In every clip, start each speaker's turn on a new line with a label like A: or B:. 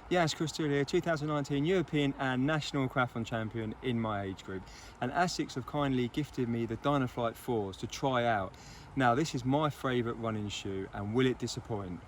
A: Yes, here, 2019 European and National Triathlon Champion in my age group. And ASICS have kindly gifted me the DYNAFLYTE 4s to try out. Now this is my favourite running shoe, and will it disappoint?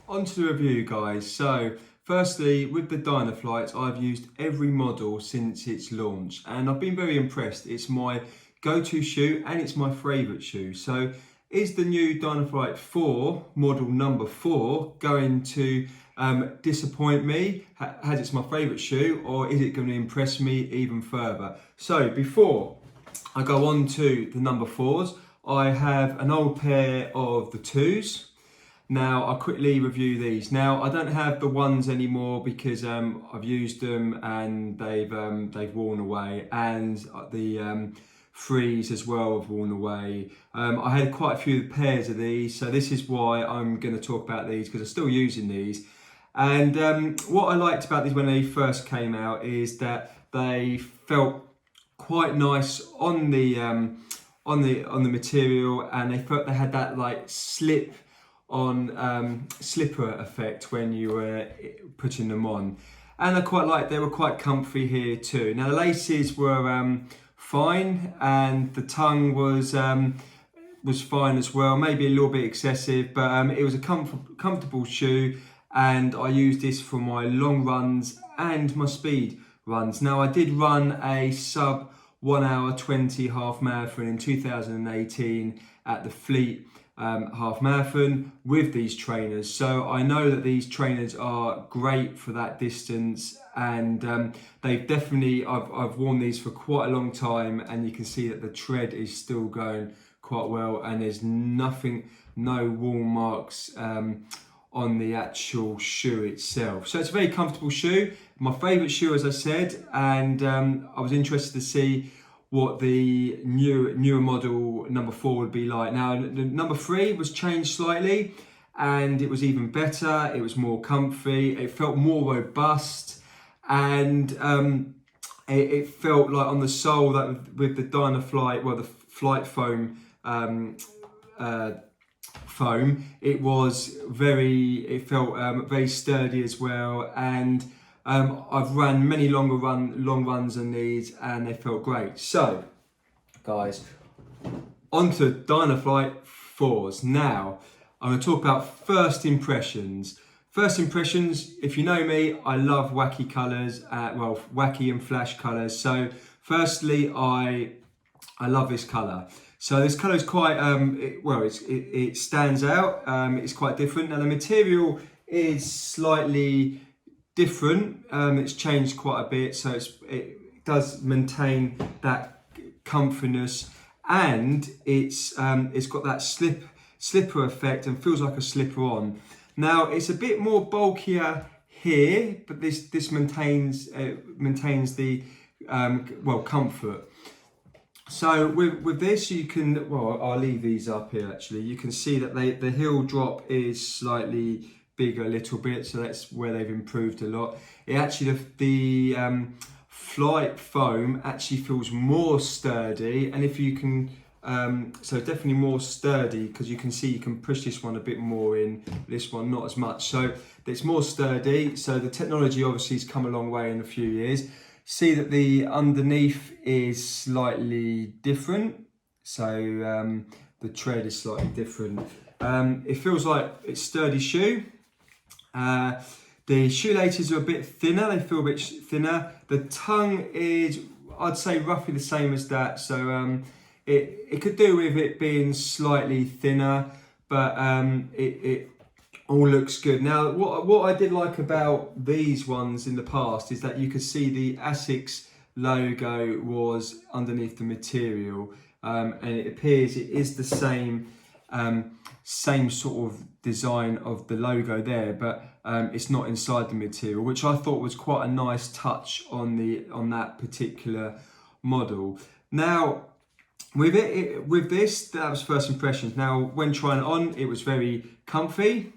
A: On to the review, guys. So firstly, with the DYNAFLYTEs, I've used every model since its launch and I've been very impressed. It's my go-to shoe and it's my favourite shoe. So is the new DYNAFLYTE 4, model number 4, going to disappoint me as it's my favourite shoe, or is it going to impress me even further? So before I go on to the number 4s, I have an old pair of the 2s. Now I'll quickly review these. Now I don't have the ones anymore because I've used them and they've worn away, and the 3s as well have worn away. I had quite a few pairs of these, so this is why I'm going to talk about these, because I'm still using these. And what I liked about these when they first came out is that they felt quite nice on the material, and they felt they had that like slipper effect when you were putting them on, and I quite liked they were quite comfy here too. Now the laces were fine, and the tongue was fine as well, maybe a little bit excessive, but it was a comfortable shoe, and I used this for my long runs and my speed runs. Now I did run a sub 1 hour 20 half marathon in 2018 at the Fleet half marathon with these trainers, so I know that these trainers are great for that distance, and they've definitely I've worn these for quite a long time, and you can see that the tread is still going quite well, and there's no wall marks on the actual shoe itself. So it's a very comfortable shoe, my favorite shoe as I said, and I was interested to see what the newer model number 4 would be like. Now the number 3 was changed slightly, and it was even better. It was more comfy, it felt more robust, and it felt like on the sole that with the DYNAFLYTE, well, the Flight Foam it felt very sturdy as well, and I've run many long runs on these, and they felt great. So, guys, onto DYNAFLYTE 4s. Now, I'm going to talk about first impressions. First impressions, if you know me, I love wacky colours, wacky and flash colours. So, firstly, I love this colour. So this colour is quite, it stands out, it's quite different. Now the material is slightly different, it's changed quite a bit, so it does maintain that comfiness, and it's got that slipper effect and feels like a slipper on. Now it's a bit more bulkier here, but this maintains the comfort. So with this, you can, well, I'll leave these up here actually. You can see that the heel drop is slightly bigger a little bit, so that's where they've improved a lot. It actually, the Flight Foam actually feels more sturdy, and if you can, so definitely more sturdy, because you can see you can push this one a bit more in, this one not as much. So it's more sturdy, so the technology obviously has come a long way in a few years. See that the underneath is slightly different, so the tread is slightly different. It feels like it's sturdy shoe. The shoelaces are a bit thinner, they feel a bit thinner. The tongue is, I'd say, roughly the same as that, so it could do with it being slightly thinner, but it all looks good. Now, what I did like about these ones in the past is that you could see the ASICS logo was underneath the material, and it appears it is the same same sort of design of the logo there, but it's not inside the material, which I thought was quite a nice touch on that particular model. Now, with this, that was first impressions. Now, when trying it on, it was very comfy.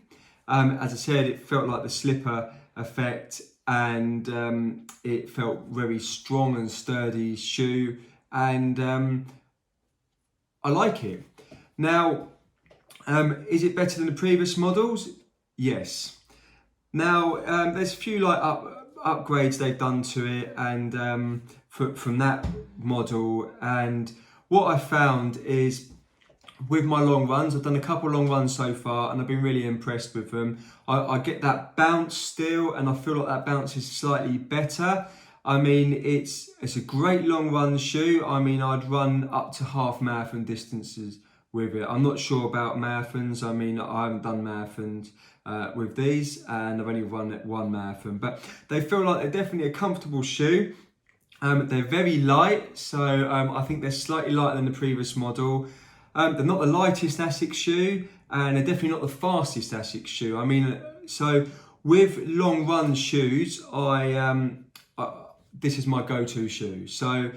A: As I said, it felt like the slipper effect, and it felt very strong and sturdy shoe, and I like it. Now, is it better than the previous models? Yes. Now, there's a few like upgrades they've done to it, and from that model. And what I found is, with my long runs, I've done a couple of long runs so far, and I've been really impressed with them. I get that bounce still, and I feel like that bounce is slightly better. I mean, it's a great long run shoe. I mean, I'd run up to half marathon distances with it. I'm not sure about marathons. I mean, I haven't done marathons with these, and I've only run one marathon, but they feel like they're definitely a comfortable shoe. They're very light, so I think they're slightly lighter than the previous model. They're not the lightest ASICS shoe, and they're definitely not the fastest ASICS shoe. I mean, so with long run shoes, this is my go-to shoe. So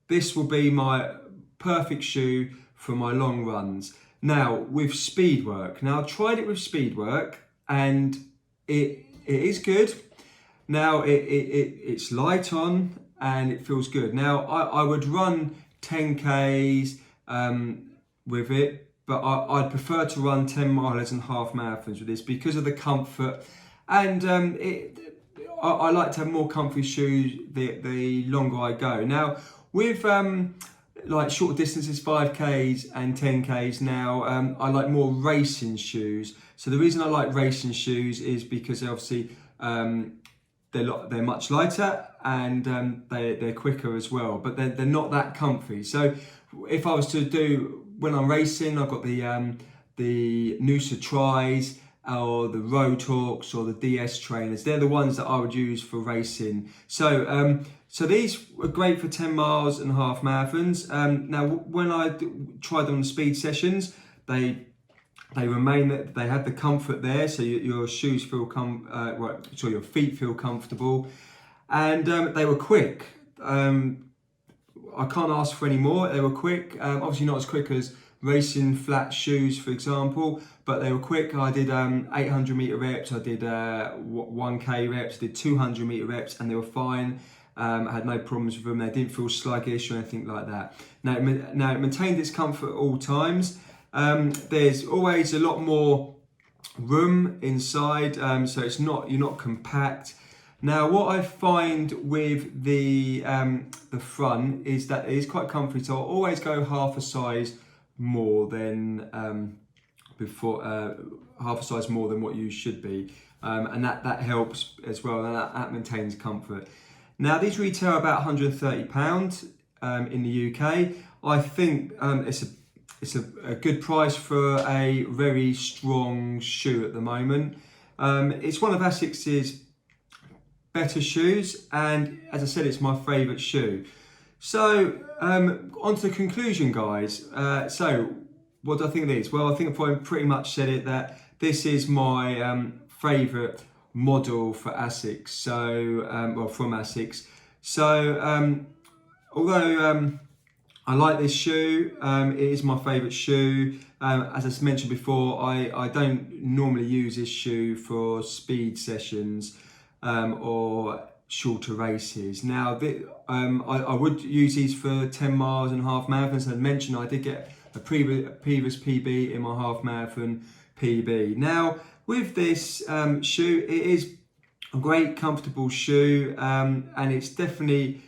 A: this will be my perfect shoe for my long runs. Now, with speed work. Now, I tried it with speed work, and it is good. Now, it's light on, and it feels good. Now, I would run 10Ks with it, but I'd prefer to run 10 miles and half marathons with this because of the comfort, and I like to have more comfy shoes the longer I go. Now, with like short distances, 5Ks and 10Ks now, I like more racing shoes. So the reason I like racing shoes is because obviously they're much lighter, and they're quicker as well, but they're not that comfy. So if I was to do, when I'm racing, I've got the Noosa Tris, or the Road Talks, or the DS trainers. They're the ones that I would use for racing. So so these were great for 10 miles and half marathons. Now, when I tried them on speed sessions, they remain that they had the comfort there, so your shoes feel your feet feel comfortable, and they were quick. I can't ask for any more. They were quick. Obviously not as quick as racing flat shoes, for example, but they were quick. I did 800 meter reps, I did 1K reps, did 200 meter reps, and they were fine. I had no problems with them. They didn't feel sluggish or anything like that. Now, it maintained its comfort at all times. There's always a lot more room inside, so you're not compact. Now, what I find with the front is that it is quite comfy, so I'll always go half a size more than half a size more than what you should be, and that helps as well, and that maintains comfort. Now, these retail about £130 in the UK. I think it's a good price for a very strong shoe at the moment. It's one of ASICS's better shoes, and as I said, it's my favourite shoe. So on to the conclusion, guys. So what do I think of these? Well, I think I've pretty much said it, that this is my favourite model for ASICS. So from ASICS. So although I like this shoe, it is my favourite shoe. As I mentioned before, I don't normally use this shoe for speed sessions or shorter races. Now, I would use these for 10 miles and half marathons. As I mentioned, I did get a previous PB in my half marathon PB. Now, with this shoe, it is a great, comfortable shoe, and it's definitely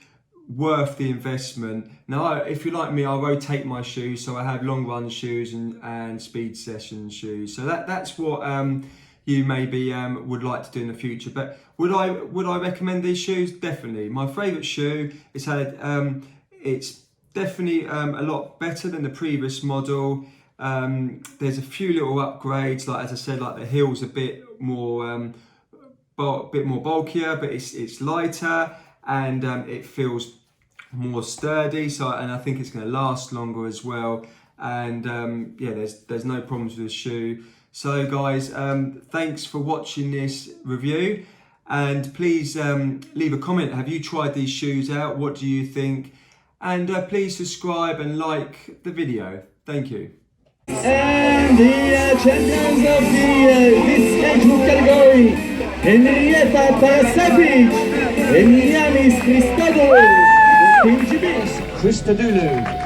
A: worth the investment. Now, if you like me, I rotate my shoes, so I have long run shoes and speed session shoes. So that's what you maybe would like to do in the future. But would I recommend these shoes? Definitely. My favourite shoe is it's definitely a lot better than the previous model. There's a few little upgrades, like as I said, like the heel's a bit more bulkier, but it's lighter, and it feels more sturdy. And I think it's going to last longer as well. and yeah, there's no problems with the shoe. So guys, thanks for watching this review, and please leave a comment. Have you tried these shoes out? What do you think? And please subscribe and like the video. Thank you.
B: And the champions of this age group category, Henrietta Parasavic and Yanis Christodoulou.
C: Christodoulou.